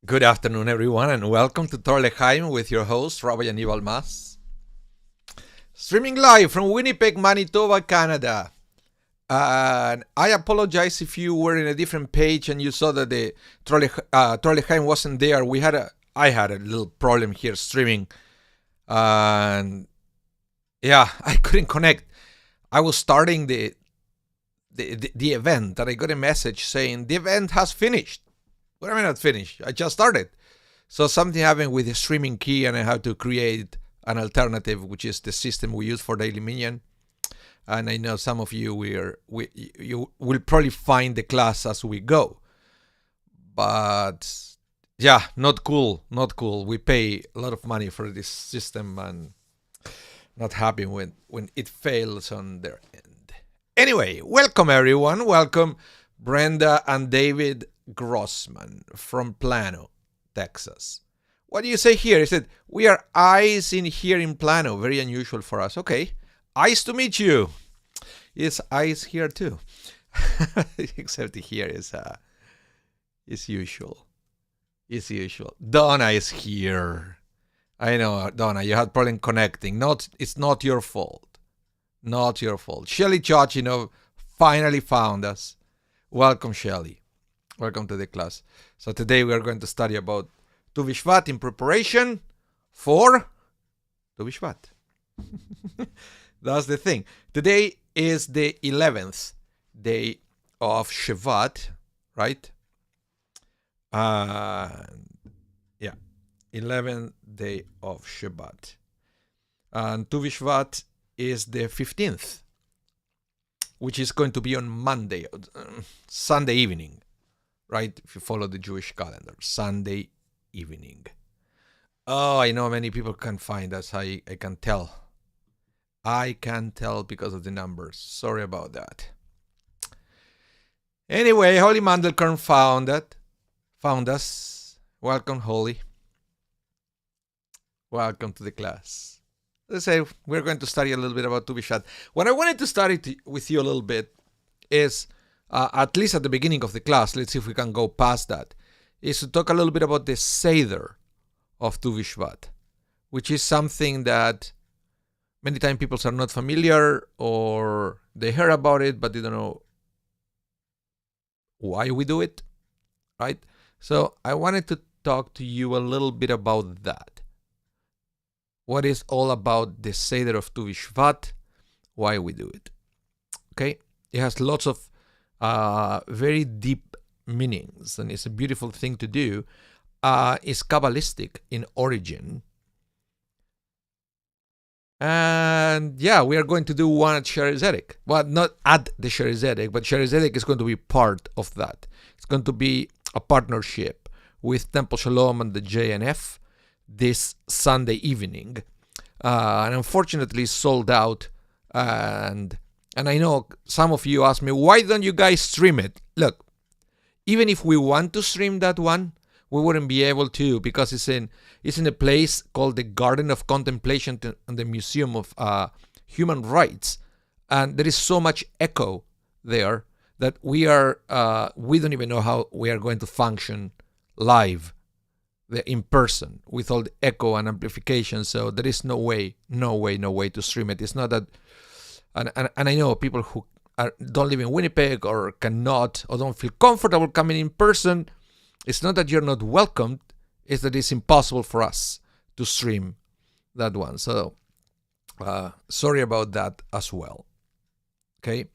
Good afternoon, everyone, and welcome to Torah with your host, Rabbi Anibal. Streaming live from Winnipeg, Manitoba, Canada. And I apologize if you were in a different page and you saw that the Torah wasn't there. I had a little problem here streaming, and yeah, I couldn't connect. I was starting the event, and I got a message saying the event has finished. What am I not finished? I just started. So something happened with the streaming key, and I had to create an alternative, which is the system we use for Daily Minyan. And I know some of you you will probably find the class as we go. But yeah, not cool. We pay a lot of money for this system, and not happy when it fails on their end. Anyway, welcome everyone. Welcome Brenda and David Grossman from Plano, Texas. What do you say here? He said, we are eyes in here in Plano. Very unusual for us. Okay. Eyes to meet you. Yes, eyes here too. Except here is usual. It's usual. Donna is here. I know, Donna, you had problem connecting. It's not your fault. Not your fault. Shelly Chachino finally found us. Welcome, Shelly. Welcome to the class. So today we are going to study about Tu Bishvat in preparation for Tu Bishvat. That's the thing. Today is the 11th day of Shevat, right? Yeah, 11th day of Shevat. And Tu Bishvat is the 15th, which is going to be on Monday, Sunday evening. Right, if you follow the Jewish calendar, Sunday evening. Oh, I know many people can find us. I can tell. I can tell because of the numbers. Sorry about that. Anyway, Holly Mandelkern found us. Welcome, Holly. Welcome to the class. Let's say we're going to study a little bit about Tu Bishvat. What I wanted to study with you a little bit is, at least at the beginning of the class, let's see if we can go past that, is to talk a little bit about the Seder of Tu Bishvat, which is something that many times people are not familiar, or they heard about it, but they don't know why we do it, right? So I wanted to talk to you a little bit about that. What is all about the Seder of Tu Bishvat, why we do it, okay? It has lots of very deep meanings, and it's a beautiful thing to do. It's Kabbalistic in origin. And yeah, we are going to do one at Shari Zedek. Well, not at the Shari Zedek, but Shari Zedek is going to be part of that. It's going to be a partnership with Temple Shalom and the JNF this Sunday evening. And unfortunately sold out, and I know some of you ask me, why don't you guys stream it? Look, even if we want to stream that one, we wouldn't be able to, because it's in a place called the Garden of Contemplation and the Museum of Human Rights. And there is so much echo there that we don't even know how we are going to function live, in person, with all the echo and amplification. So there is no way to stream it. It's not that. And I know people who don't live in Winnipeg or cannot or don't feel comfortable coming in person. It's not that you're not welcomed. It's that it's impossible for us to stream that one. So sorry about that as well. Okay.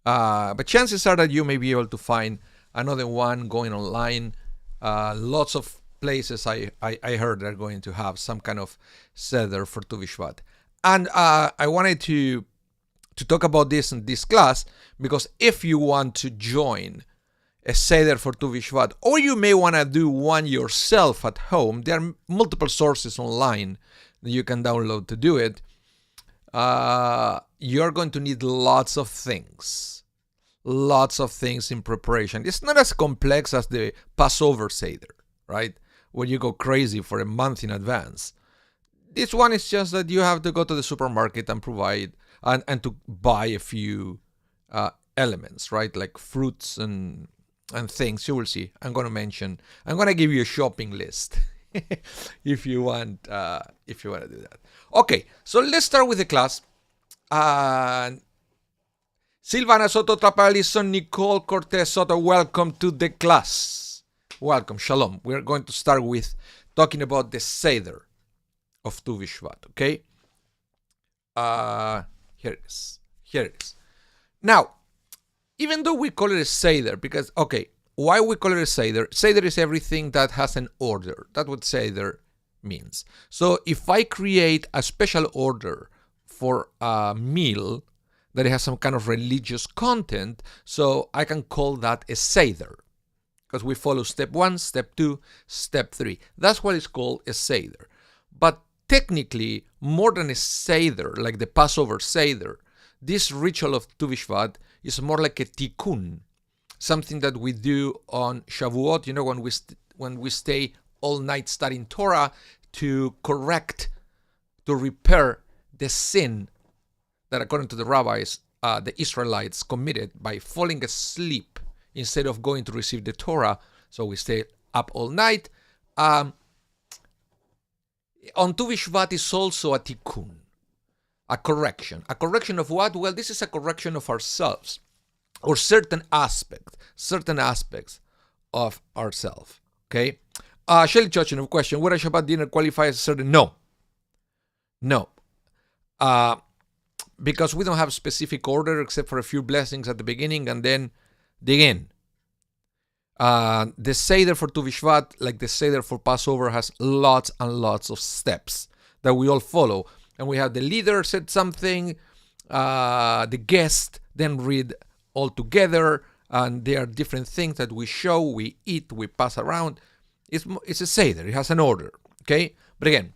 But chances are that you may be able to find another one going online. Lots of places I heard are going to have some kind of Seder for Tu Bishvat. And I wanted to talk about this in this class, because if you want to join a Seder for Tu Bishvat, or you may want to do one yourself at home, there are multiple sources online that you can download to do it. You're going to need lots of things in preparation. It's not as complex as the Passover Seder, right? Where you go crazy for a month in advance. This one is just that you have to go to the supermarket and provide and to buy a few elements, right? Like fruits and and things. You will see. I'm going to give you a shopping list if you want to do that. Okay, so let's start with the class. Silvana Soto Trapalison, Nicole Cortez Soto, welcome to the class. Welcome, shalom. We're going to start with talking about the Seder of Tu Bishvat, okay? Here it is. Now, even though we call it a Seder, because, okay, why we call it a Seder? Seder is everything that has an order. That's what Seder means. So if I create a special order for a meal that has some kind of religious content, so I can call that a Seder, because we follow step 1, step 2, step 3. That's what is called a Seder. But technically, more than a Seder, like the Passover Seder, this ritual of Tu Bishvat is more like a tikkun, something that we do on Shavuot, when we stay all night studying Torah to repair the sin that, according to the rabbis, the Israelites committed by falling asleep instead of going to receive the Torah. So we stay up all night. On Tu Bishvat is also a tikkun, a correction. A correction of what? Well, this is a correction of ourselves, or certain aspects of ourselves. Okay? Shelly Chochin, question, would a Shabbat dinner qualify as a certain? No. Because we don't have a specific order except for a few blessings at the beginning and then dig in. The Seder for Tu Bishvat, like the Seder for Passover, has lots and lots of steps that we all follow. And we have the leader said something, the guest then read all together, and there are different things that we show, we eat, we pass around. It's a Seder, it has an order, okay? But again,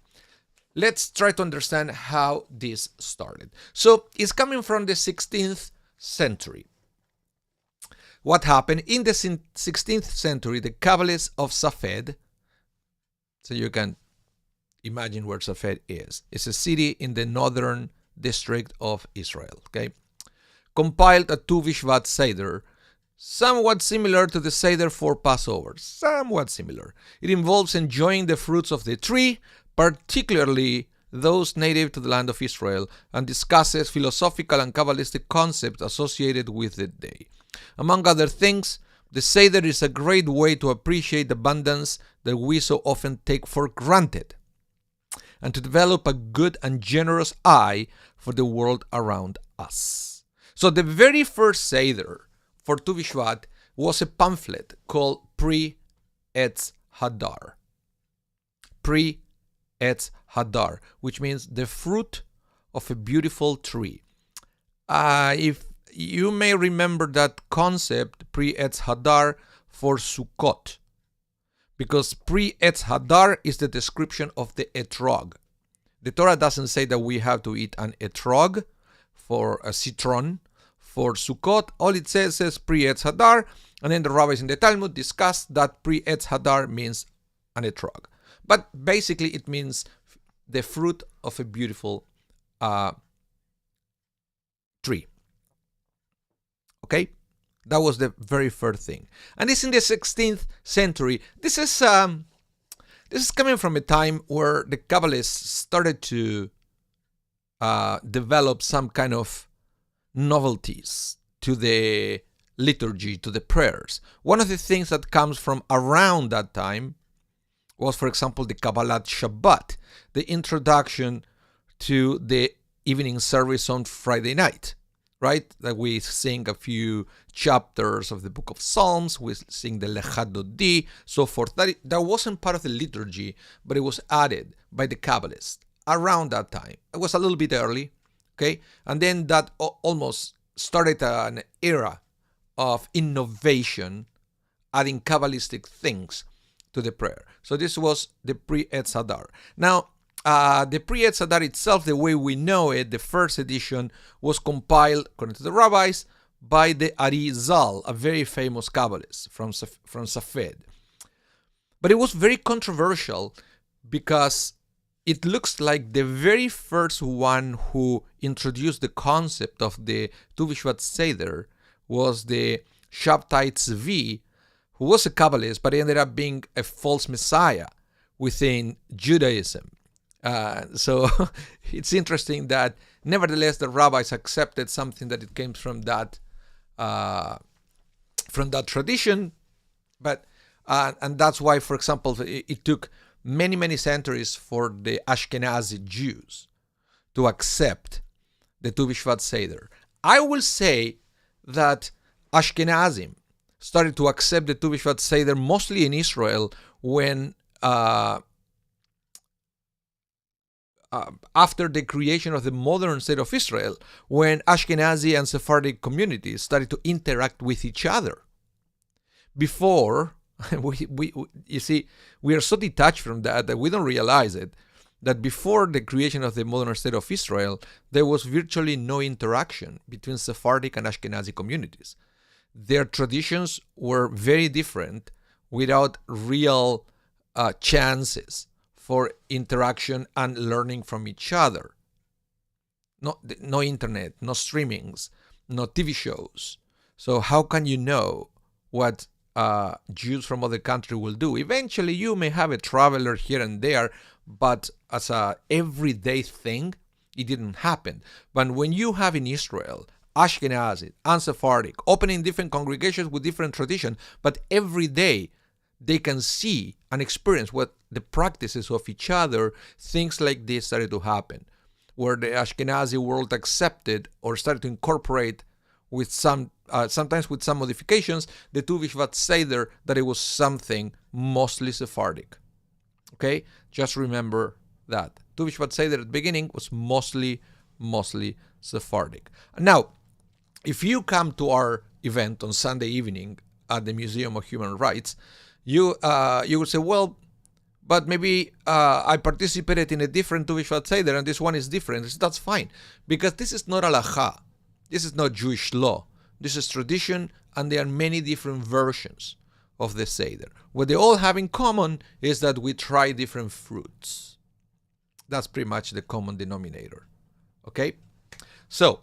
let's try to understand how this started. So it's coming from the 16th century. What happened? In the 16th century, the Kabbalists of Safed, so you can imagine where Safed is. It's a city in the northern district of Israel, okay? Compiled a Tu Bishvat Seder, somewhat similar to the Seder for Passover. Somewhat similar. It involves enjoying the fruits of the tree, particularly those native to the land of Israel, and discusses philosophical and Kabbalistic concepts associated with the day. Among other things, the Seder is a great way to appreciate the abundance that we so often take for granted, and to develop a good and generous eye for the world around us. So the very first Seder for Tu Bishvat was a pamphlet called Pri Etz Hadar. Pri Etz Hadar, which means the fruit of a beautiful tree. If you may remember that concept, Pri Etz Hadar, for Sukkot, because Pri Etz Hadar is the description of the etrog. The Torah doesn't say that we have to eat an etrog, for a citron, for Sukkot. All it says is Pri Etz Hadar, and then the rabbis in the Talmud discuss that Pri Etz Hadar means an etrog. But basically it means the fruit of a beautiful tree. Okay? That was the very first thing. And this in the 16th century. This is coming from a time where the Kabbalists started to develop some kind of novelties to the liturgy, to the prayers. One of the things that comes from around that time was, for example, the Kabbalat Shabbat, the introduction to the evening service on Friday night, right? That we sing a few chapters of the book of Psalms, we sing the Lecha Dodi, so forth. That wasn't part of the liturgy, but it was added by the Kabbalists around that time. It was a little bit early, okay? And then that almost started an era of innovation, adding Kabbalistic things to the prayer. So this was the Pri Etz Hadar. Now, the Pri Etz Hadar itself, the way we know it, the first edition, was compiled, according to the rabbis, by the Arizal, a very famous Kabbalist from Safed. But it was very controversial because it looks like the very first one who introduced the concept of the Tu Bishvat Seder was the Shabtai Tzvi, who was a Kabbalist, but he ended up being a false messiah within Judaism. So it's interesting that nevertheless the rabbis accepted something that it came from that tradition, but and that's why, for example, it took many centuries for the Ashkenazi Jews to accept the Tu Bishvat Seder. I will say that Ashkenazim started to accept the Tu Bishvat Seder mostly in Israel when after the creation of the modern state of Israel, when Ashkenazi and Sephardic communities started to interact with each other. Before, you see, we are so detached from that we don't realize it, that before the creation of the modern state of Israel, there was virtually no interaction between Sephardic and Ashkenazi communities. Their traditions were very different without real chances for interaction and learning from each other. No internet, no streamings, no TV shows. So how can you know what Jews from other countries will do? Eventually you may have a traveler here and there, but as a everyday thing, it didn't happen. But when you have in Israel Ashkenazi and Sephardic opening different congregations with different tradition, but every day they can see and experience what the practices of each other, things like this started to happen, where the Ashkenazi world accepted or started to incorporate with some, sometimes with some modifications, the Tu Bishvat Seder, that it was something mostly Sephardic. Okay, just remember that. Tu Bishvat Seder at the beginning was mostly Sephardic. Now, if you come to our event on Sunday evening at the Museum of Human Rights, you would say, well, but maybe I participated in a different Tu Bishvat Seder and this one is different. That's fine, because this is not halakha. This is not Jewish law. This is tradition, and there are many different versions of the Seder. What they all have in common is that we try different fruits. That's pretty much the common denominator. Okay? So,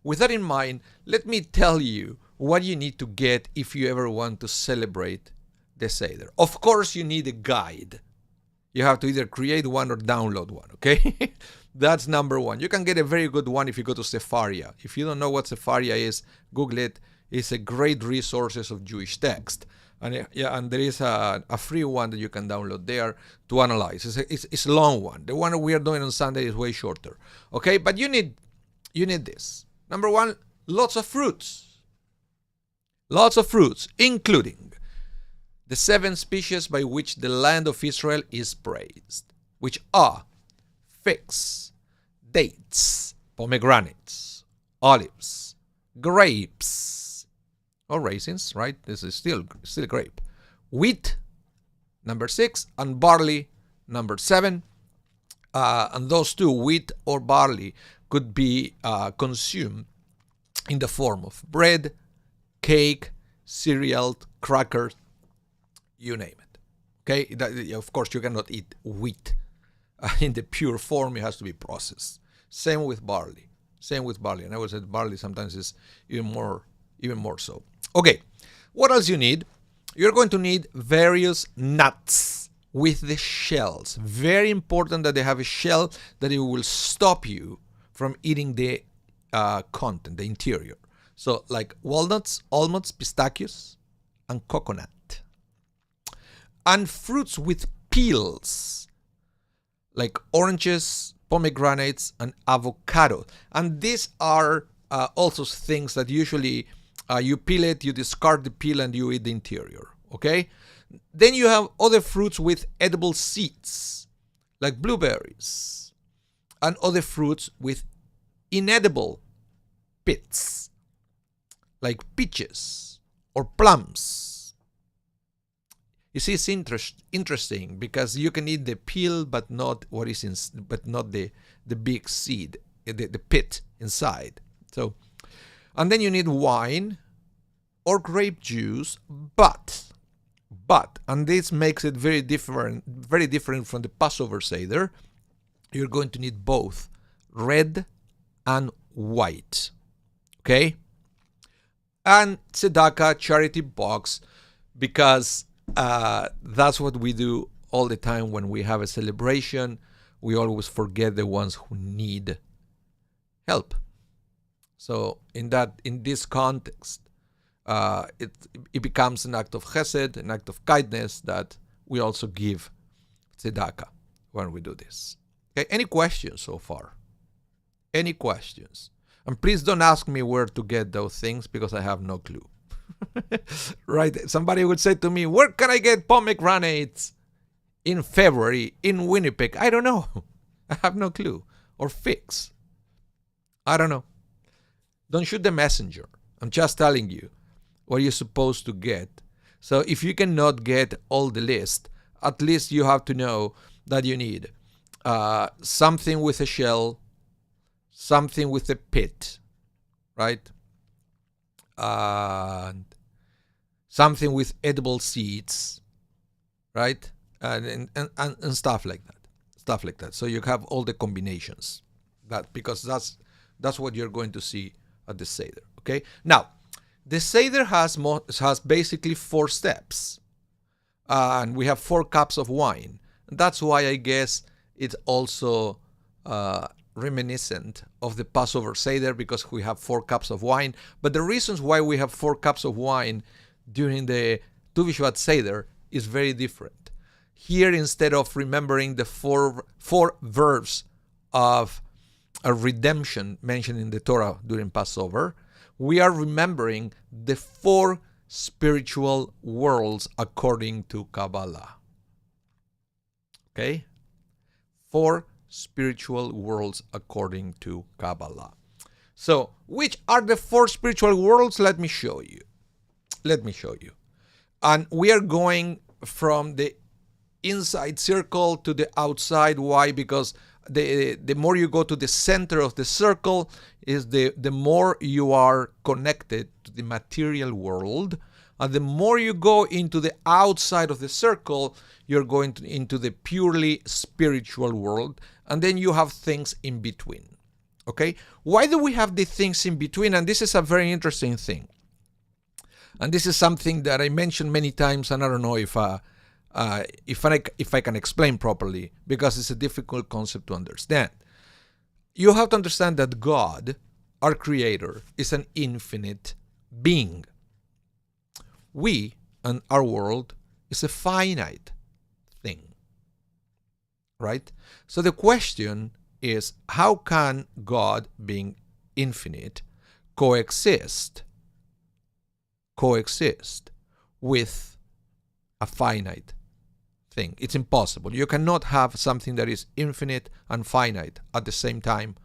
with that in mind, let me tell you what you need to get if you ever want to celebrate the Seder. Of course, you need a guide. You have to either create one or download one, okay? That's number one. You can get a very good one if you go to Sefaria. If you don't know what Sefaria is, Google it. It's a great resources of Jewish text. And there is a free one that you can download there to analyze. It's a long one. The one we are doing on Sunday is way shorter. Okay, but you need this. Number one, lots of fruits. Lots of fruits, including the 7 species by which the land of Israel is praised, which are figs, dates, pomegranates, olives, grapes, or raisins, right? This is still grape. Wheat, number 6, and barley, number 7. And those two, wheat or barley, could be consumed in the form of bread, cake, cereal, crackers, you name it. Okay? Of course, you cannot eat wheat in the pure form. It has to be processed. Same with barley. And I would say barley sometimes is even more so. Okay, what else you need? You're going to need various nuts with the shells. Very important that they have a shell, that it will stop you from eating the content, the interior. So like walnuts, almonds, pistachios, and coconut. And fruits with peels, like oranges, pomegranates, and avocado. And these are also things that usually you peel it, you discard the peel, and you eat the interior, okay? Then you have other fruits with edible seeds, like blueberries, and other fruits with inedible pits, like peaches or plums. You see, it's interesting because you can eat the peel, but not what is the big seed, the pit inside. So, and then you need wine or grape juice, but, and this makes it very different from the Passover Seder. You're going to need both red and white. Okay? And tzedakah, charity box, because that's what we do all the time when we have a celebration. We always forget the ones who need help. So in this context, it becomes an act of chesed, an act of kindness, that we also give tzedakah when we do this. Okay, any questions so far? Any questions? And please don't ask me where to get those things, because I have no clue. Right? Somebody would say to me, where can I get pomegranates in February in Winnipeg? I don't know. I have no clue. Or figs. I don't know. Don't shoot the messenger. I'm just telling you what you're supposed to get. So if you cannot get all the list, at least you have to know that you need something with a shell, something with a pit, right? And something with edible seeds, right? And stuff like that. Stuff like that. So you have all the combinations. Because that's what you're going to see at the Seder. Okay? Now, the Seder has basically 4 steps. And we have 4 cups of wine. That's why I guess it's also reminiscent of the Passover Seder, because we have 4 cups of wine. But the reasons why we have 4 cups of wine during the Tu Bishvat Seder is very different. Here, instead of remembering the four verbs of a redemption mentioned in the Torah during Passover, we are remembering the 4 spiritual worlds according to Kabbalah. Okay? 4 spiritual worlds according to Kabbalah. So, which are the 4 spiritual worlds? Let me show you. And we are going from the inside circle to the outside. Why? Because the more you go to the center of the circle, is the more you are connected to the material world. And the more you go into the outside of the circle, you're going into the purely spiritual world. And then you have things in between. Okay? Why do we have the things in between? And this is a very interesting thing. And this is something that I mentioned many times, and I don't know if I can explain properly, because it's a difficult concept to understand. You have to understand that God, our Creator, is an infinite being. We and our world is a finite thing. Right? So the question is, how can God, being infinite, coexist with a finite thing? It's impossible. You cannot have something that is infinite and finite at the same time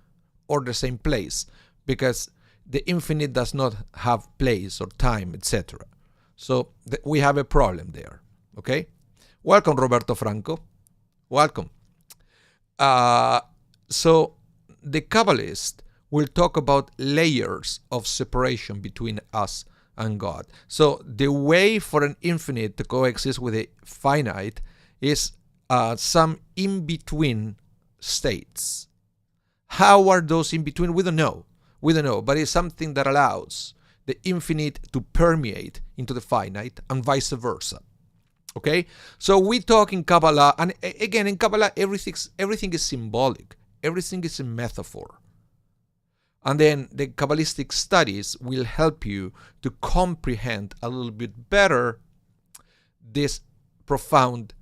or the same place, because the infinite does not have place or time, etc. So we have a problem there. Okay? Welcome, Roberto Franco. Welcome. So the Kabbalist will talk about layers of separation between us and God. So the way for an infinite to coexist with a finite is some in-between states. How are those in-between? We don't know, but it's something that allows the infinite to permeate into the finite and vice versa. Okay? So we talk in Kabbalah, and again, in Kabbalah, everything is symbolic. Everything is a metaphor. And then the Kabbalistic studies will help you to comprehend a little bit better these profound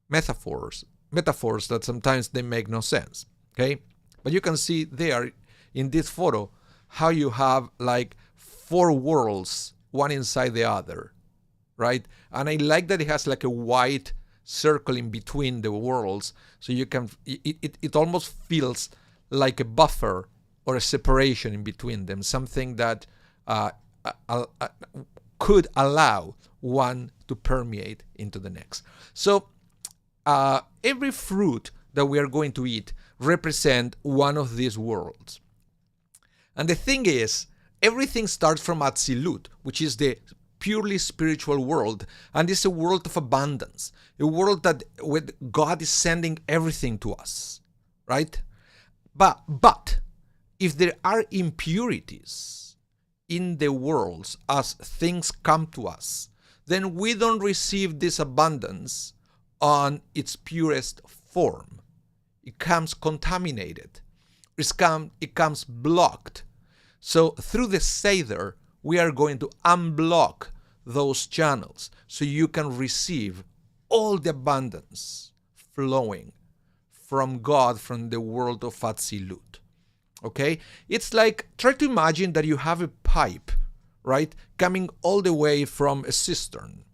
metaphors that sometimes they make no sense. Okay? But you can see there in this photo how you have like 4 worlds, one inside the other, right? And I like that it has like a white circle in between the worlds, so you can, it almost feels like a buffer or a separation in between them, something that could allow one to permeate into the next. So every fruit that we are going to eat represent one of these worlds. And the thing is, everything starts from Atzilut, which is the purely spiritual world, and it's a world of abundance, a world that with God is sending everything to us, right? But if there are impurities in the worlds as things come to us, then we don't receive this abundance on its purest form. It comes contaminated. It comes blocked. So through the Seder, we are going to unblock those channels so you can receive all the abundance flowing from God, from the world of Atzilut. Okay? It's like, try to imagine that you have a pipe, right, coming all the way from a cistern.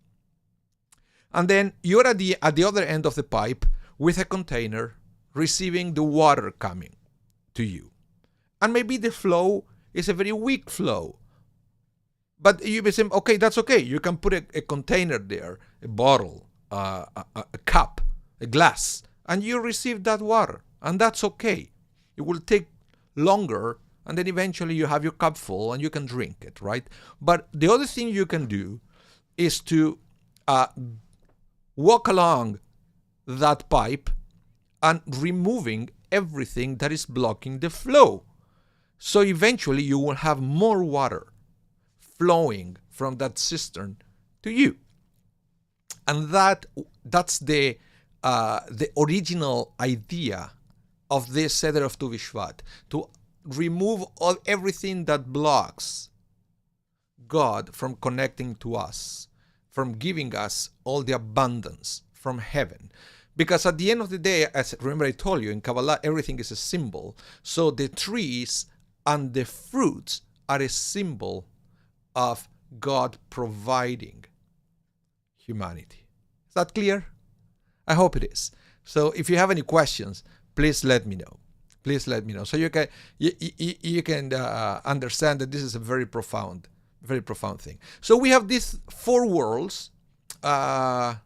And then you're at the other end of the pipe with a container receiving the water coming to you. And maybe the flow is a very weak flow. But you may say, okay, that's okay. You can put a container there, a bottle, a cup, a glass, and you receive that water. And that's okay. It will take longer, and then eventually you have your cup full and you can drink it, right? But the other thing you can do is to walk along that pipe and removing everything that is blocking the flow. So eventually you will have more water flowing from that cistern to you. And that's the original idea of this Seder of Tu Bishvat, to remove everything that blocks God from connecting to us, from giving us all the abundance from heaven. Because at the end of the day, as remember I told you, in Kabbalah, everything is a symbol. So the trees and the fruits are a symbol of God providing humanity. Is that clear? I hope it is. So if you have any questions, please let me know. Please let me know. So you can understand that this is a very profound thing. So we have these four worlds. Roberto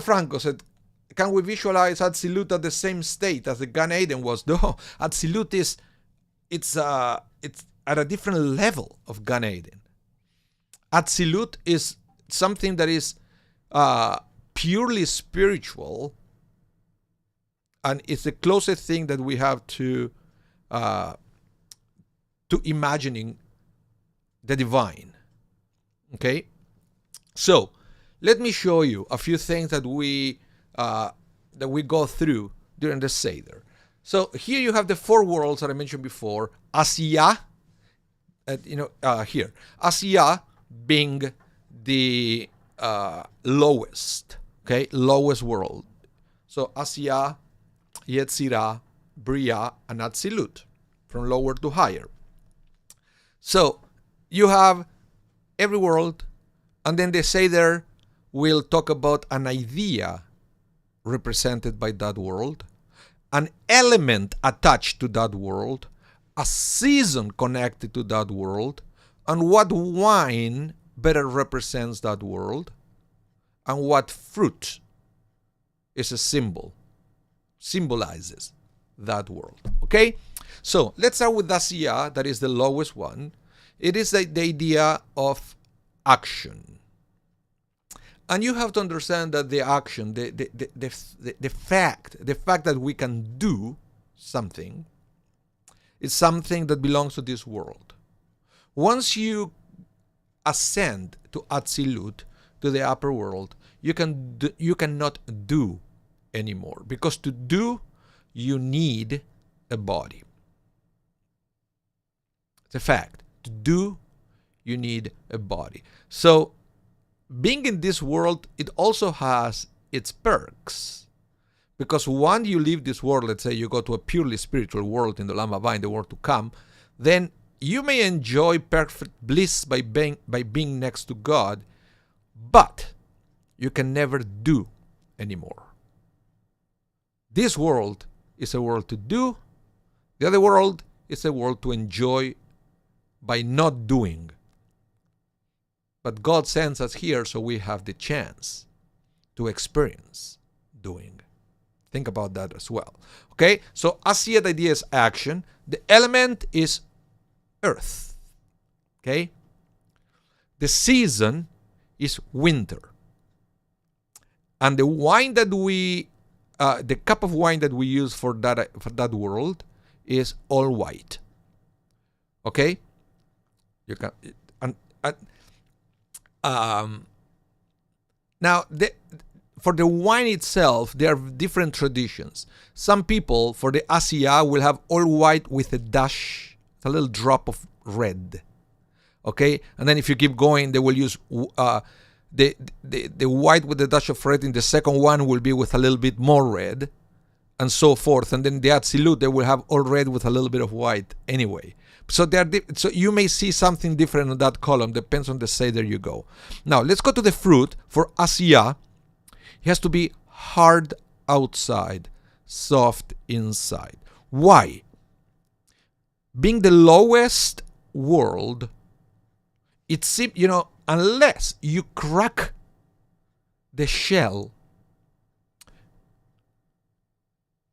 Franco said, can we visualize Atzilut at the same state as the Gan Eden was? No, Atzilut it's at a different level of Gan Eden. Atzilut is something that is purely spiritual, and it's the closest thing that we have to imagining the divine. Okay, so let me show you a few things that we go through during the Seder. So here you have the four worlds that I mentioned before. Asiya, here. Asiya being the lowest, okay, lowest world. So Asiya, Yetzirah, Bria, and Atzilut, from lower to higher. So you have every world, and then the Seder will talk about an idea represented by that world, an element attached to that world, a season connected to that world, and what wine better represents that world, and what fruit is a symbol, symbolizes that world. Okay? So let's start with Asiya, that is the lowest one. It is the idea of action. And you have to understand that the action, the fact that we can do something is something that belongs to this world. Once you ascend to Atzilut, to the upper world, you cannot do anymore. Because to do, you need a body. It's a fact. To do, you need a body. So being in this world, it also has its perks. Because once you leave this world, let's say you go to a purely spiritual world in the Olam Haba, in the world to come, then you may enjoy perfect bliss by being next to God, but you can never do anymore. This world is a world to do. The other world is a world to enjoy by not doing. But God sends us here so we have the chance to experience doing. Think about that as well. Okay, so Asiya, the idea is action. The element is earth. Okay, the season is winter. And the wine that the cup of wine that we use for that world is all white. Okay, you can Um, now, for the wine itself, there are different traditions. Some people, for the Asiya, will have all white with a little drop of red. Okay, and then if you keep going, they will use the white with the dash of red. In the second one will be with a little bit more red, and so forth. And then the Atzilut, they will have all red with a little bit of white anyway. So so you may see something different on that column, depends on the Seder you go. Now let's go to the fruit. For Asiya, it has to be hard outside, soft inside. Why? Being the lowest world, it seems, unless you crack the shell,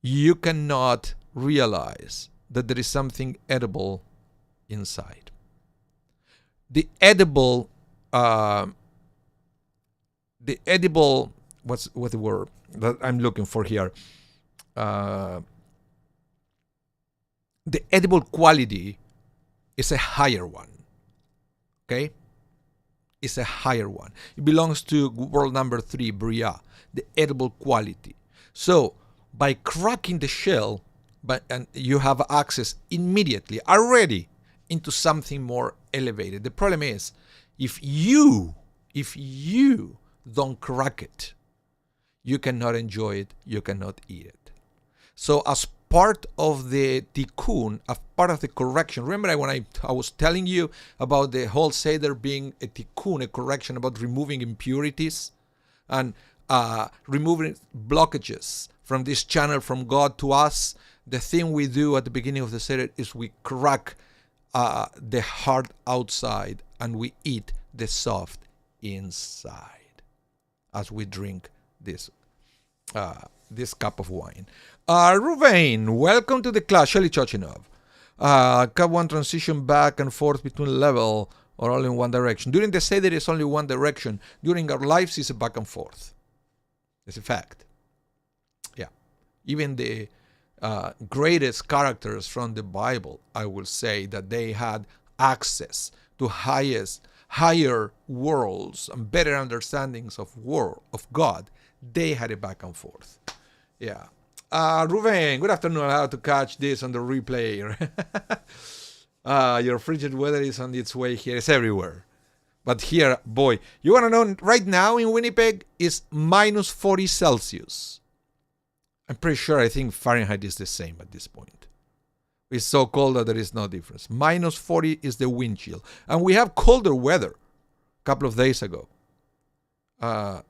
you cannot realize that there is something edible inside. The edible, what's the word that I'm looking for here? The edible quality is a higher one. Okay? It's a higher one. It belongs to world number 3, Bria, the edible quality. So, by cracking the shell, and you have access immediately, already, into something more elevated. The problem is, if you don't crack it, you cannot enjoy it, you cannot eat it. So as part of the tikkun, as part of the correction, remember when I was telling you about the whole Seder being a tikkun, a correction about removing impurities and removing blockages from this channel from God to us. The thing we do at the beginning of the Seder is we crack the hard outside and we eat the soft inside as we drink this cup of wine. Ruvain, welcome to the class. Shelly Chochinov. Cup 1 transition back and forth between level or all in one direction. During the Seder is only one direction. During our lives is a back and forth. It's a fact. Yeah. Even the greatest characters from the Bible, I will say that they had access to higher worlds and better understandings of God. They had a back and forth. Yeah. Ruven, good afternoon. How to catch this on the replay? Your frigid weather is on its way here. It's everywhere. But here, boy, you want to know, right now in Winnipeg is minus 40 Celsius. I'm pretty sure, I think Fahrenheit is the same at this point. It's so cold that there is no difference. Minus 40 is the wind chill. And we have colder weather a couple of days ago. Yeah,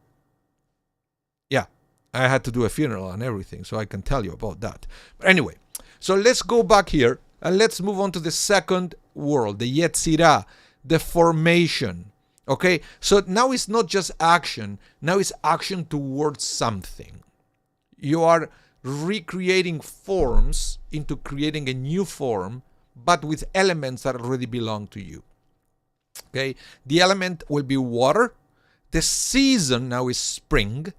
I had to do a funeral and everything, so I can tell you about that. But anyway, so let's go back here and let's move on to the second world, the Yetzirah, the formation. Okay, so now it's not just action, now it's action towards something. You are recreating forms into creating a new form, but with elements that already belong to you. Okay, the element will be water. The season now is spring,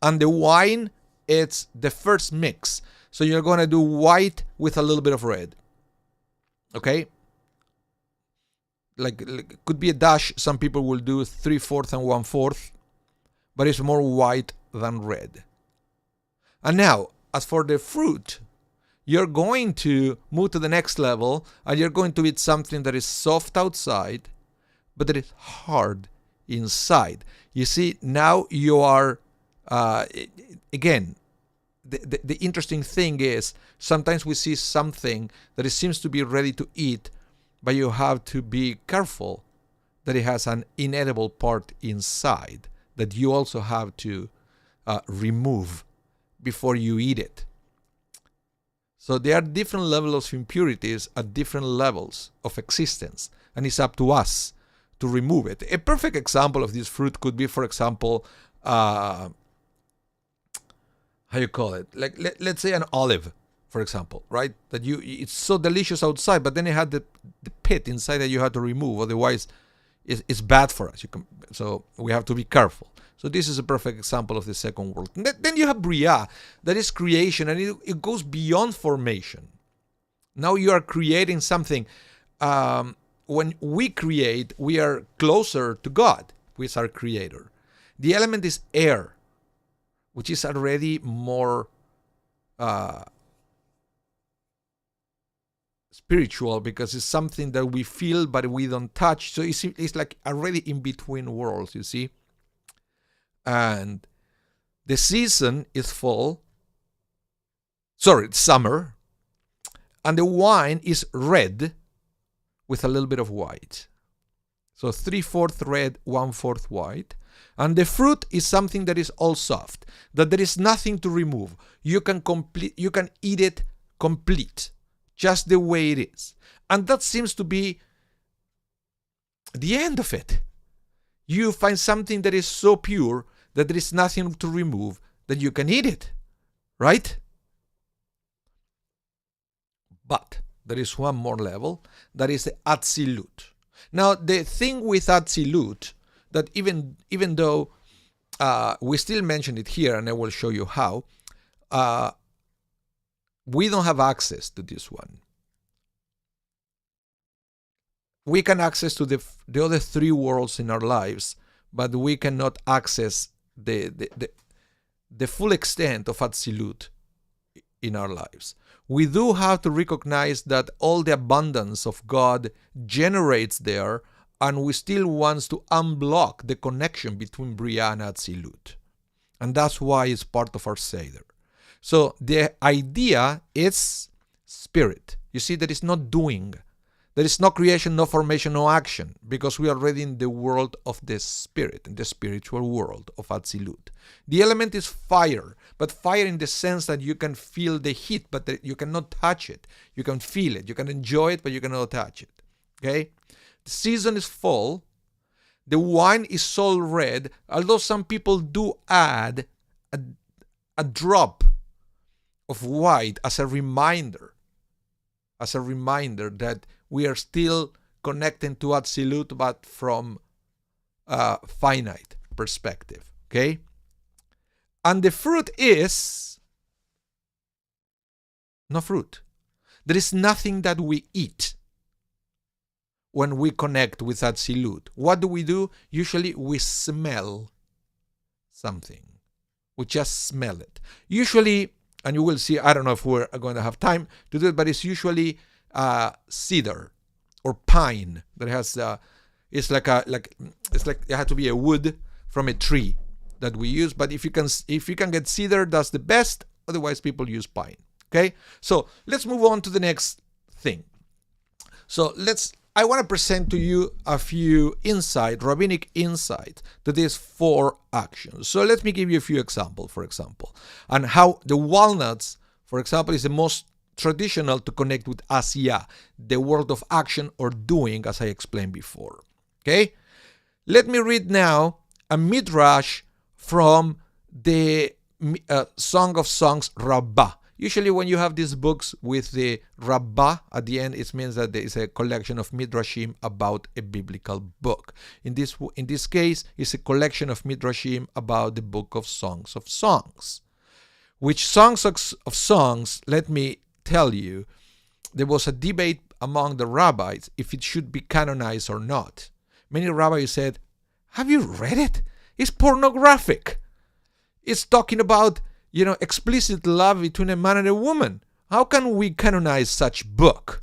and the wine, it's the first mix. So you're going to do white with a little bit of red. Okay, like could be a dash. Some people will do 3/4 and 1/4, but it's more white than red. And now, as for the fruit, you're going to move to the next level, and you're going to eat something that is soft outside, but that is hard inside. You see, now you are, again, the interesting thing is, sometimes we see something that it seems to be ready to eat, but you have to be careful that it has an inedible part inside that you also have to remove before you eat it. So there are different levels of impurities at different levels of existence, and it's up to us to remove it. A perfect example of this fruit could be, for example, how you call it? Like let's say an olive, for example, right? That it's so delicious outside, but then it had the pit inside that you have to remove. Otherwise, it's bad for us. So we have to be careful. So this is a perfect example of the second world. Then you have Bria, that is creation, and it goes beyond formation. Now you are creating something. When we create, we are closer to God. who is our creator. The element is air, which is already more spiritual, because it's something that we feel but we don't touch. So it's like already in between worlds, you see. And the season is it's summer, and the wine is red with a little bit of white. So 3/4 red, 1/4 white. And the fruit is something that is all soft, that there is nothing to remove. You can eat it complete, just the way it is. And that seems to be the end of it. You find something that is so pure that there is nothing to remove, that you can eat it, right? But there is one more level, that is the Atzilut. Now, the thing with Atzilut, that even though we still mention it here, and I will show you how, we don't have access to this one. We can access to the other three worlds in our lives, but we cannot access the full extent of Atzilut in our lives. We do have to recognize that all the abundance of God generates there, and we still want to unblock the connection between Bria and Atzilut. And that's why it's part of our Seder. So the idea is spirit. You see, there is no doing. There is no creation, no formation, no action, because we are already in the world of the spirit, in the spiritual world of Atzilut. The element is fire, but fire in the sense that you can feel the heat, but you cannot touch it. You can feel it. You can enjoy it, but you cannot touch it. Okay? The season is fall. The wine is all red, although some people do add a drop of white as a reminder that we are still connecting to Atzilut, but from a finite perspective. Okay? And the fruit is no fruit. There is nothing that we eat when we connect with Atzilut. What do? Usually we smell something. We just smell it. Usually, and you will see, I don't know if we're going to have time to do it, but it's usually cedar or pine that has it had to be a wood from a tree that we use. But if you can get cedar, that's the best. Otherwise, people use pine. Okay, so let's move on to the next thing. So I want to present to you a few rabbinic insights to these 4 actions. So let me give you a few examples, for example, and how the walnuts, for example, is the most traditional to connect with Asiyah, the world of action or doing, as I explained before. Okay? Let me read now a midrash from the Song of Songs Rabbah. Usually when you have these books with the Rabbah at the end, it means that there is a collection of midrashim about a biblical book. In this case, it's a collection of midrashim about the book of Songs of Songs. Which Songs of Songs, let me tell you, there was a debate among the rabbis if it should be canonized or not. Many rabbis said, have you read it? It's pornographic. It's talking about, explicit love between a man and a woman. How can we canonize such book?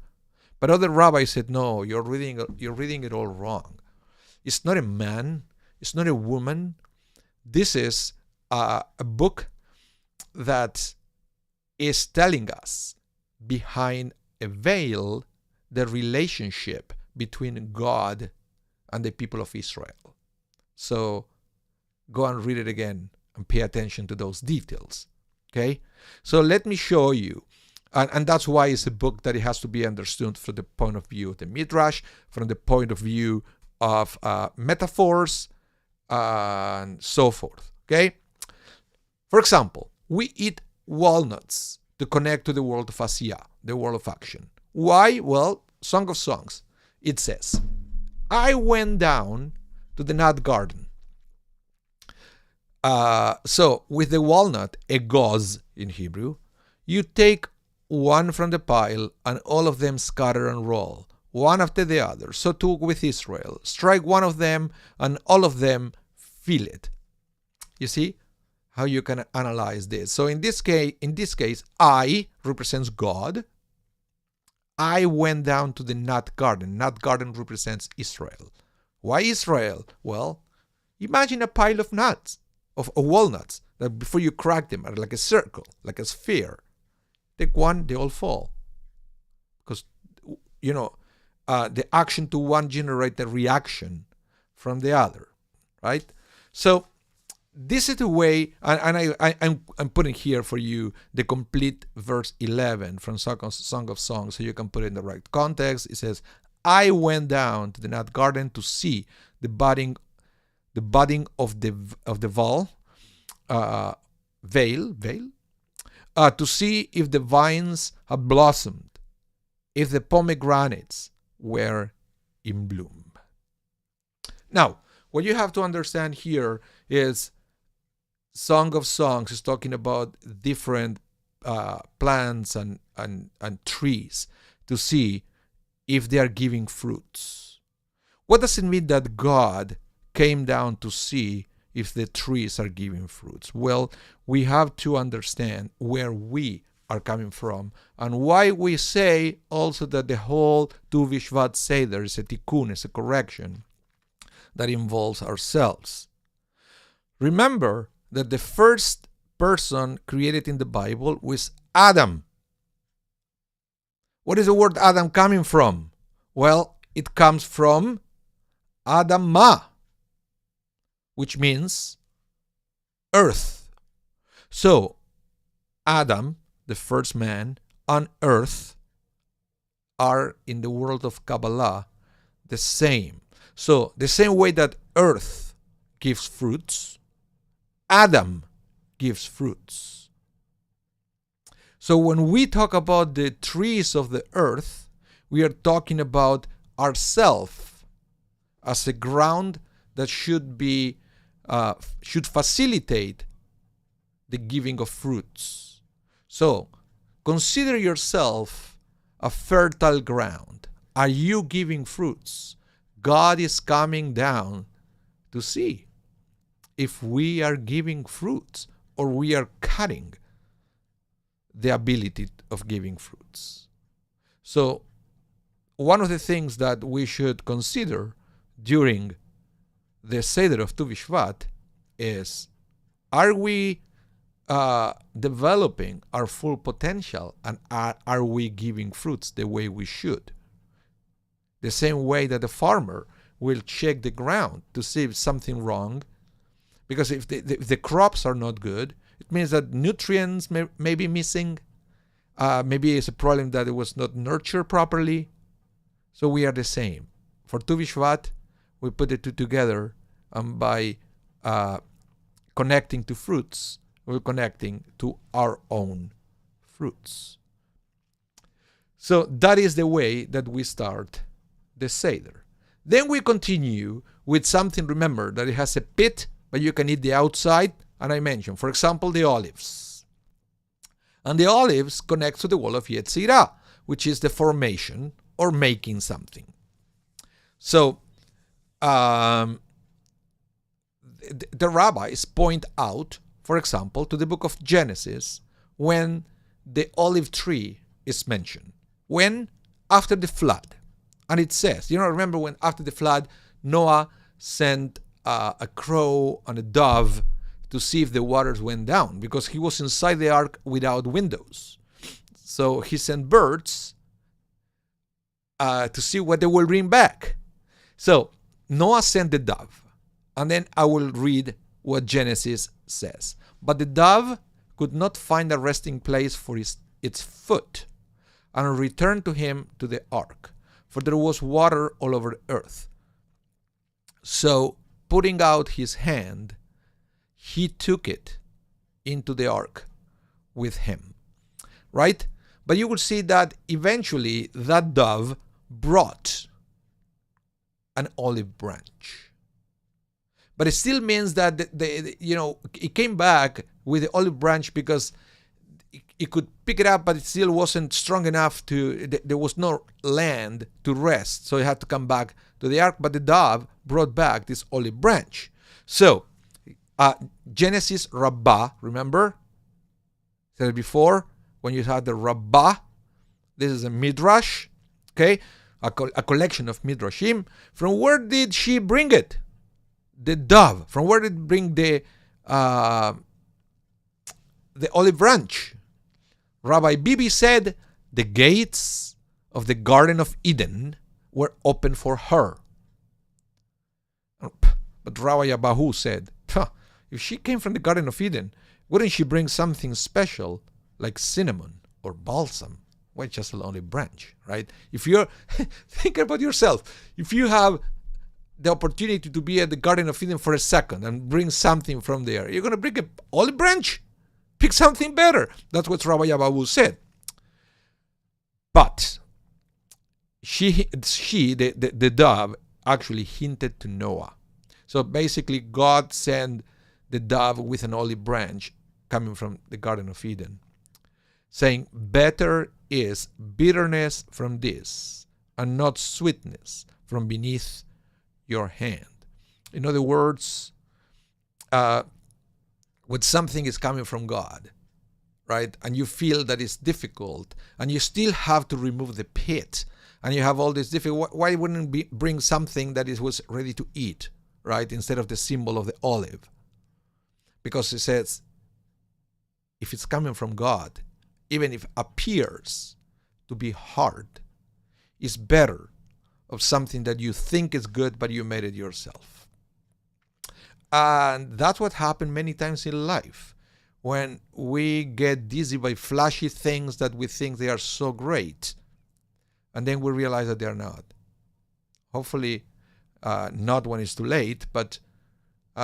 But other rabbis said, no, you're reading it all wrong. It's not a man. It's not a woman. This is a book that is telling us behind a veil the relationship between God and the people of Israel. So go and read it again and pay attention to those details. Okay? So let me show you. And that's why it's a book that it has to be understood from the point of view of the Midrash, from the point of view of metaphors, and so forth. Okay? For example, we eat walnuts to connect to the world of Asiyah, the world of action. Why? Well, Song of Songs. It says, I went down to the nut garden. So with the walnut, egoz in Hebrew, you take one from the pile and all of them scatter and roll. one after the other. So too with Israel. Strike one of them, and all of them feel it. You see how you can analyze this. So in this case, I represents God. I went down to the nut garden. Nut garden represents Israel. Why Israel? Well, imagine a pile of nuts, of walnuts, that before you crack them are like a circle, like a sphere. Take one, they all fall. Because, the action to one generates a reaction from the other, right? So this is the way, and I'm putting here for you the complete verse 11 from Song of Songs, so you can put it in the right context. It says, I went down to the nut garden to see the budding of the veil, to see if the vines had blossomed, if the pomegranates were in bloom. Now, what you have to understand here is Song of Songs is talking about different plants and trees to see if they are giving fruits. What does it mean that God came down to see if the trees are giving fruits? Well, we have to understand where we are coming from and why we say also that the whole Tu Bishvat Seder is a tikkun, is a correction that involves ourselves. Remember that the first person created in the Bible was Adam. What is the word Adam coming from? Well, it comes from Adamah, which means earth. So, Adam, the first man, and earth are in the world of Kabbalah the same. So, the same way that earth gives fruits, Adam gives fruits. So when we talk about the trees of the earth, we are talking about ourselves as a ground that should facilitate the giving of fruits. So consider yourself a fertile ground. Are you giving fruits? God is coming down to see if we are giving fruits or we are cutting the ability of giving fruits. So one of the things that we should consider during the Seder of Tu Bishvat is, are we developing our full potential, and are we giving fruits the way we should? The same way that the farmer will check the ground to see if something wrong, because if the crops are not good, it means that nutrients may be missing. Maybe it's a problem that it was not nurtured properly. So we are the same. For Tu Bishvat, we put the two together, and by connecting to fruits, we're connecting to our own fruits. So that is the way that we start the Seder. Then we continue with something, remember, that it has a pit, but you can eat the outside, and I mentioned, for example, the olives. And the olives connect to the wall of Yetzirah, which is the formation or making something. So the rabbis point out, for example, to the book of Genesis, when the olive tree is mentioned. When? After the flood. And it says, remember when after the flood, Noah sent a crow and a dove to see if the waters went down, because he was inside the ark without windows. So he sent birds to see what they will bring back. So Noah sent the dove, and then I will read what Genesis says. But the dove could not find a resting place for its foot, and returned to him to the ark, for there was water all over the earth. So putting out his hand, he took it into the ark with him, right? But you will see that eventually that dove brought an olive branch. But it still means that it came back with the olive branch because It could pick it up, but it still wasn't strong enough there was no land to rest. So it had to come back to the ark. But the dove brought back this olive branch. So, Genesis Rabbah, remember? Said it before, when you had the Rabbah, this is a midrash, okay? A collection of midrashim. From where did she bring it? The dove. From where did it bring the olive branch? Rabbi Bibi said the gates of the Garden of Eden were open for her. But Rabbi Abahu said, if she came from the Garden of Eden, wouldn't she bring something special like cinnamon or balsam? Why just an olive branch, right? If you're, think about yourself. If you have the opportunity to be at the Garden of Eden for a second and bring something from there, you're going to bring an olive branch? Pick something better. That's what Rabbi Abahu said. But the dove, actually hinted to Noah. So basically, God sent the dove with an olive branch coming from the Garden of Eden, saying, better is bitterness from this and not sweetness from beneath your hand. In other words, when something is coming from God, right, and you feel that it's difficult, and you still have to remove the pit, and you have all this difficult, why wouldn't bring something that was ready to eat, right, instead of the symbol of the olive? Because it says, if it's coming from God, even if it appears to be hard, it's better of something that you think is good, but you made it yourself. And that's what happened many times in life. When we get dizzy by flashy things that we think they are so great, and then we realize that they are not. Hopefully, not when it's too late, but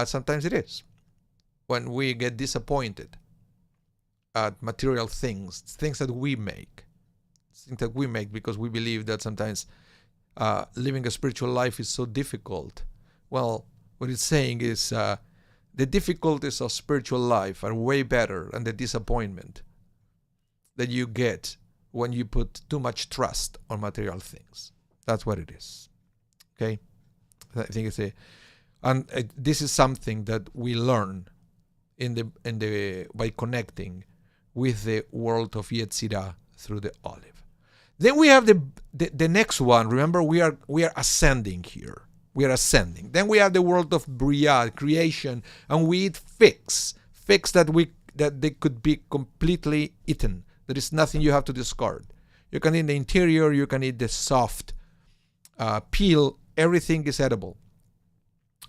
sometimes it is. When we get disappointed at material things that we make, because we believe that sometimes living a spiritual life is so difficult. Well, what it's saying is the difficulties of spiritual life are way better than the disappointment that you get when you put too much trust on material things. That's what it is. Okay? I think it's this is something that we learn by connecting with the world of Yetzirah through the olive. Then we have the next one. Remember, we are ascending here. We are ascending. Then we have the world of Bria, creation, and we eat figs that they could be completely eaten. There is nothing you have to discard. You can eat the interior, you can eat the soft peel. Everything is edible.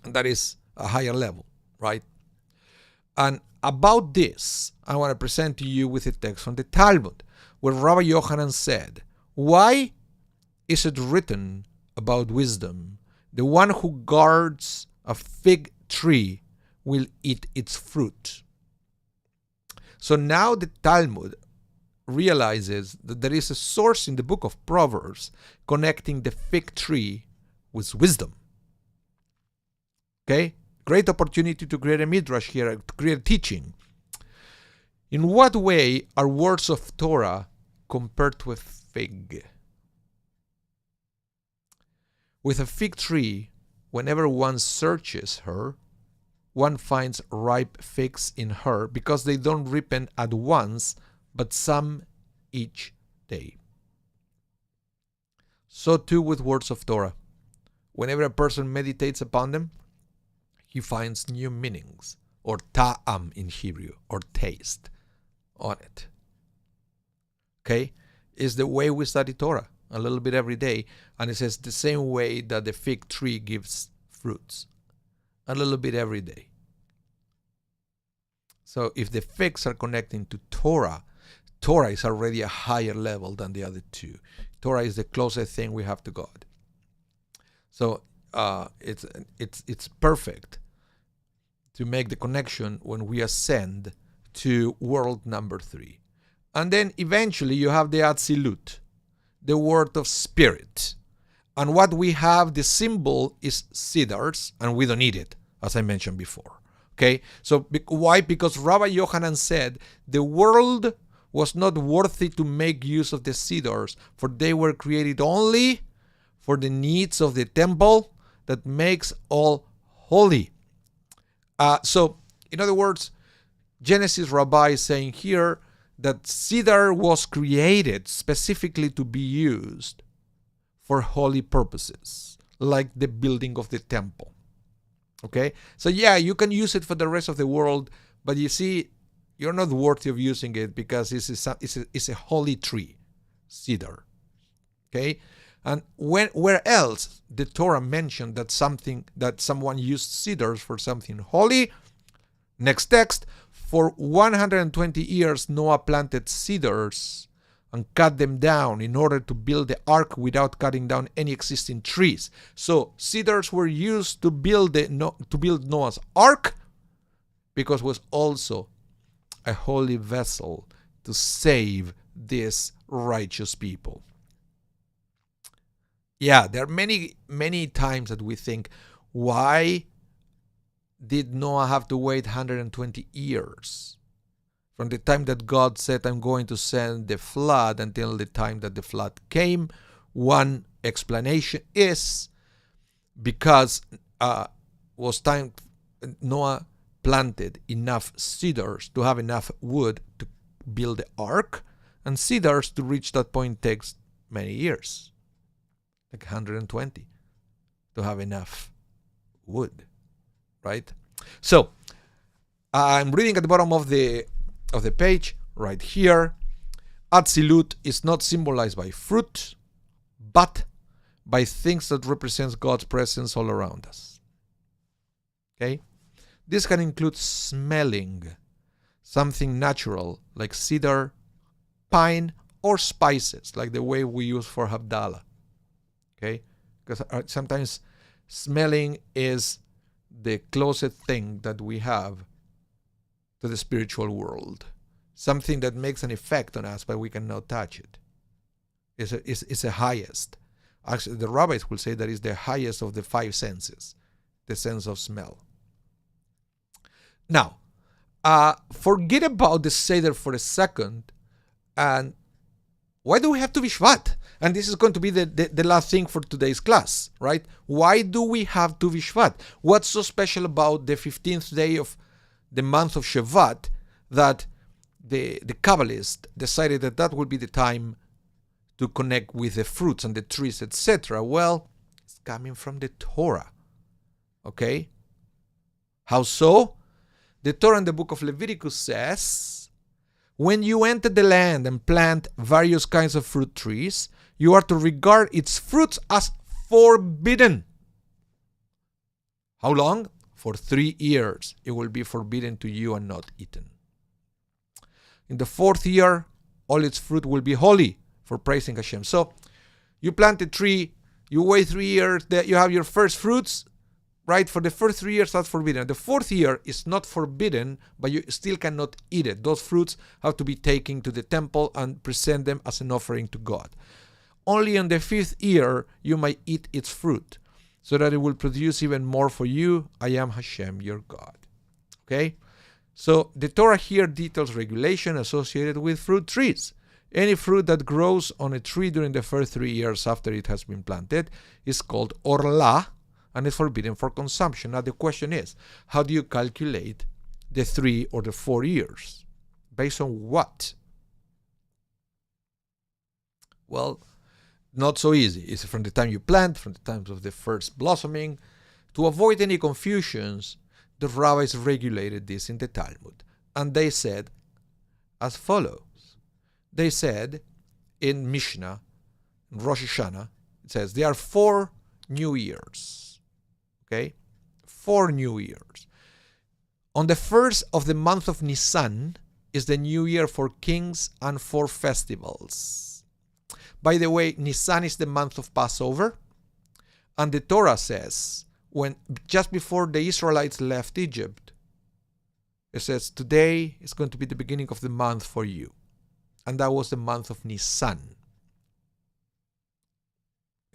And that is a higher level, right? And about this, I want to present to you with a text from the Talmud, where Rabbi Yochanan said, why is it written about wisdom? The one who guards a fig tree will eat its fruit. So now the Talmud realizes that there is a source in the book of Proverbs connecting the fig tree with wisdom. Okay? Great opportunity to create a midrash here, to create a teaching. In what way are words of Torah compared to a fig? With a fig tree, whenever one searches her, one finds ripe figs in her because they don't ripen at once, but some each day. So too with words of Torah. Whenever a person meditates upon them, he finds new meanings, or ta'am in Hebrew, or taste on it. Okay? It's the way we study Torah, a little bit every day. And it says the same way that the fig tree gives fruits, a little bit every day. So if the figs are connecting to Torah, Torah is already a higher level than the other two. Torah is the closest thing we have to God. So it's perfect to make the connection when we ascend to world number 3. And then eventually you have the Atzilut, the word of spirit. And what we have, the symbol is cedars, and we don't need it, as I mentioned before. Okay? So why? Because Rabbi Yochanan said the world was not worthy to make use of the cedars, for they were created only for the needs of the temple that makes all holy. So, in other words, Genesis Rabbi is saying here that cedar was created specifically to be used for holy purposes, like the building of the temple. Okay? So yeah, you can use it for the rest of the world, but you see, you're not worthy of using it because it's a holy tree, cedar. Okay? And where else the Torah mentioned that someone used cedars for something holy? Next text, for 120 years Noah planted cedars and cut them down in order to build the ark without cutting down any existing trees. So cedars were used to build Noah's ark because it was also a holy vessel to save these righteous people. Yeah, there are many times that we think, why did Noah have to wait 120 years from the time that God said, I'm going to send the flood, until the time that the flood came? One explanation is because Noah planted enough cedars to have enough wood to build the ark, and cedars to reach that point takes many years, like 120, to have enough wood, right? So I'm reading at the bottom of the page right here. Atzilut is not symbolized by fruit, but by things that represents God's presence all around us. Okay? This can include smelling something natural like cedar, pine, or spices like the way we use for Havdalah. Okay? Because sometimes smelling is the closest thing that we have to the spiritual world. Something that makes an effect on us, but we cannot touch it. It's the highest. Actually, the rabbis will say that it's the highest of the five senses, the sense of smell. Now, forget about the Seder for a second, and why do we have to Bishvat? And this is going to be the last thing for today's class, right? Why do we have to Bishvat? What's so special about the 15th day of the month of Shevat that the Kabbalists decided that would be the time to connect with the fruits and the trees, etc.? Well, it's coming from the Torah. Okay? How so? The Torah in the book of Leviticus says, when you enter the land and plant various kinds of fruit trees, you are to regard its fruits as forbidden. How long? For 3 years. It will be forbidden to you and not eaten. In the 4th year, all its fruit will be holy for praising Hashem. So, you plant a tree, you wait 3 years, that you have your first fruits, right? For the first 3 years, that's forbidden. The 4th year is not forbidden, but you still cannot eat it. Those fruits have to be taken to the temple and present them as an offering to God. Only in the 5th year, you might eat its fruit, so that it will produce even more for you. I am Hashem, your God. Okay? So the Torah here details regulation associated with fruit trees. Any fruit that grows on a tree during the first 3 years after it has been planted is called orla, and is forbidden for consumption. Now the question is, how do you calculate the 3 or the 4 years? Based on what? Well, not so easy. It's from the time you plant, from the time of the first blossoming. To avoid any confusions, the rabbis regulated this in the Talmud. And they said as follows. They said in Mishnah, in Rosh Hashanah, it says there are 4 new years. Okay? 4 new years. On the first of the month of Nisan is the new year for kings and for festivals. By the way, Nisan is the month of Passover. And the Torah says, when just before the Israelites left Egypt, it says, today is going to be the beginning of the month for you. And that was the month of Nisan.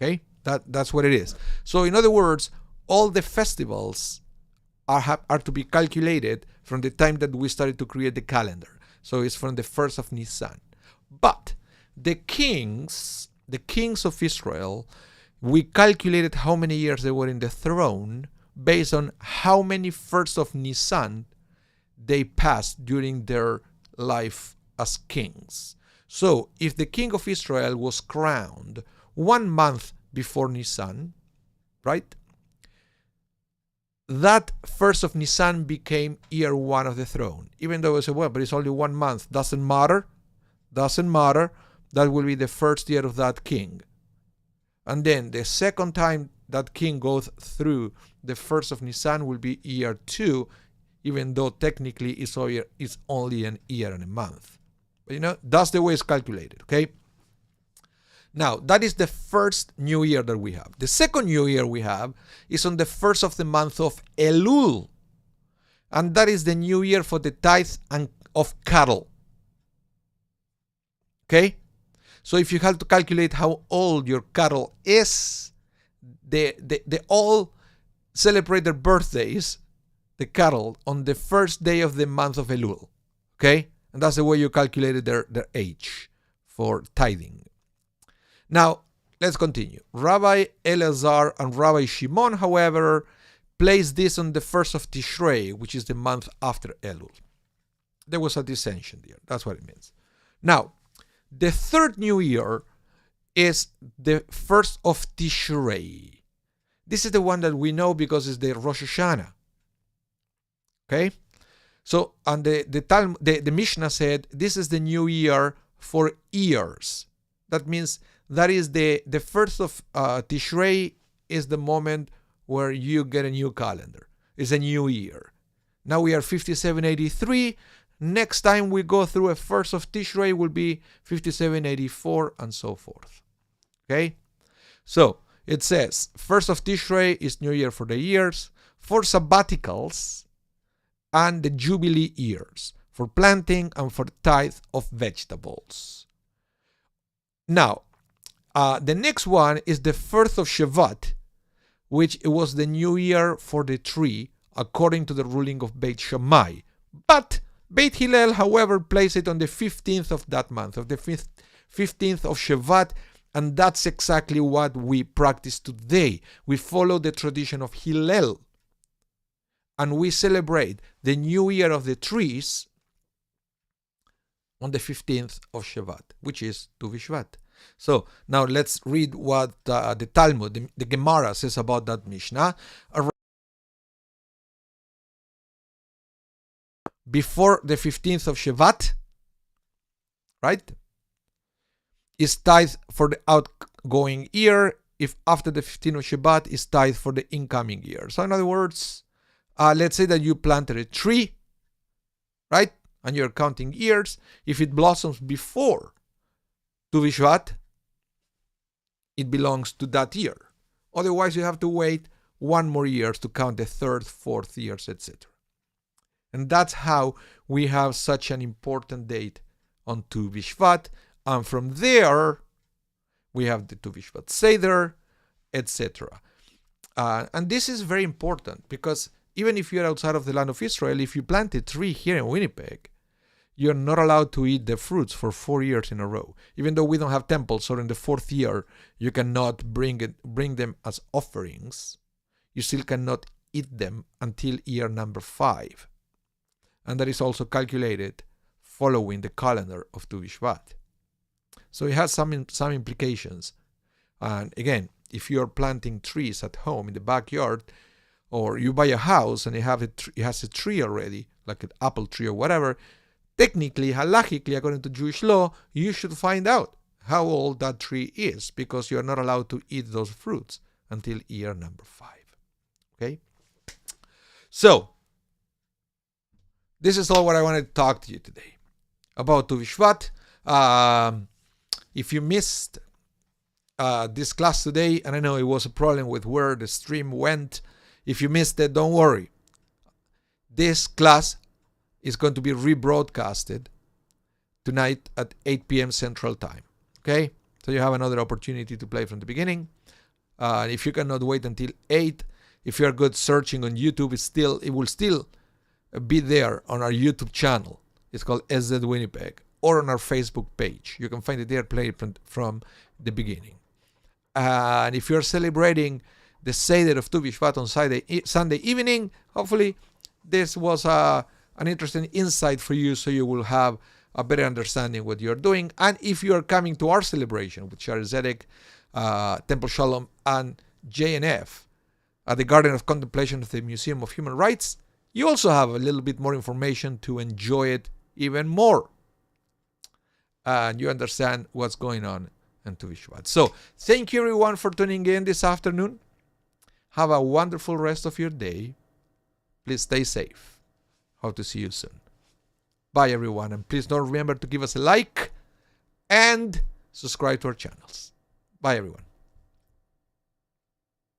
Okay? That's what it is. So in other words, all the festivals are to be calculated from the time that we started to create the calendar. So it's from the 1st of Nisan. But the kings of Israel, we calculated how many years they were in the throne based on how many 1st of Nisan they passed during their life as kings. So if the king of Israel was crowned 1 month before Nisan, right? That 1st of Nisan became year 1 of the throne. Even though I said, well, but it's only 1 month. Doesn't matter. That will be the first year of that king. And then the second time that king goes through the 1st of Nisan will be year 2, even though technically it's only an year and a month. But that's the way it's calculated, okay? Now, that is the first new year that we have. The second new year we have is on the 1st of the month of Elul. And that is the new year for the tithe of cattle. Okay? So if you have to calculate how old your cattle is, they all celebrate their birthdays, the cattle, on the first day of the month of Elul. Okay? And that's the way you calculated their age for tithing. Now, let's continue. Rabbi Elazar and Rabbi Shimon, however, placed this on the 1st of Tishrei, which is the month after Elul. There was a dissension there. That's what it means. Now, the third new year is the 1st of Tishrei. This is the one that we know because it's the Rosh Hashanah. Okay? So, and the Mishnah said, this is the new year for years. That means that is the 1st of Tishrei is the moment where you get a new calendar. It's a new year. Now we are 5783. Next time we go through a 1st of Tishrei will be 5784 and so forth. Okay? So it says 1st of Tishrei is new year for the years, for sabbaticals and the jubilee years, for planting and for tithe of vegetables. Now, the next one is the 1st of Shvat, which was the new year for the tree, according to the ruling of Beit Shammai. But Beit Hillel, however, placed it on the 15th of that month, of the 15th of Shvat, and that's exactly what we practice today. We follow the tradition of Hillel, and we celebrate the new year of the trees on the 15th of Shvat, which is Tu Bishvat. So now let's read what the Talmud, the Gemara says about that Mishnah. Before the 15th of Shvat, right, is tithe for the outgoing year. If after the 15th of Shvat, is tithe for the incoming year. So in other words, let's say that you planted a tree, right, and you're counting years. If it blossoms before Tu Bishvat, it belongs to that year. Otherwise, you have to wait 1 more year to count the 3rd, 4th years, etc. And that's how we have such an important date on Tu Bishvat. And from there, we have the Tu Bishvat Seder, etc. And this is very important because even if you're outside of the land of Israel, if you plant a tree here in Winnipeg, you're not allowed to eat the fruits for 4 years in a row. Even though we don't have temples, or in the 4th year, you cannot bring them as offerings. You still cannot eat them until year number 5. And that is also calculated following the calendar of Tu Bishvat. So it has some implications. And again, if you're planting trees at home in the backyard, or you buy a house and it has a tree already, like an apple tree or whatever, technically, halachically, according to Jewish law, you should find out how old that tree is, because you're not allowed to eat those fruits until year number 5. Okay? So, this is all what I wanted to talk to you today about Tu Bishvat. If you missed this class today, and I know it was a problem with where the stream went, if you missed it, don't worry. This class is going to be rebroadcasted tonight at 8 p.m. Central Time. Okay? So you have another opportunity to play from the beginning. If you cannot wait until 8, if you're good searching on YouTube, it will still be there on our YouTube channel. It's called SZ Winnipeg, or on our Facebook page. You can find it there, play it from the beginning. And if you're celebrating the Seder of Tu Bishvat on Sunday evening, hopefully this was an interesting insight for you, so you will have a better understanding what you're doing. And if you are coming to our celebration with Shaare Zedek, Temple Shalom, and JNF at the Garden of Contemplation of the Museum of Human Rights, you also have a little bit more information to enjoy it even more. And you understand what's going on in Tu Bishvat. So thank you everyone for tuning in this afternoon. Have a wonderful rest of your day. Please stay safe. Hope to see you soon. Bye everyone, and please don't remember to give us a like and subscribe to our channels. Bye everyone.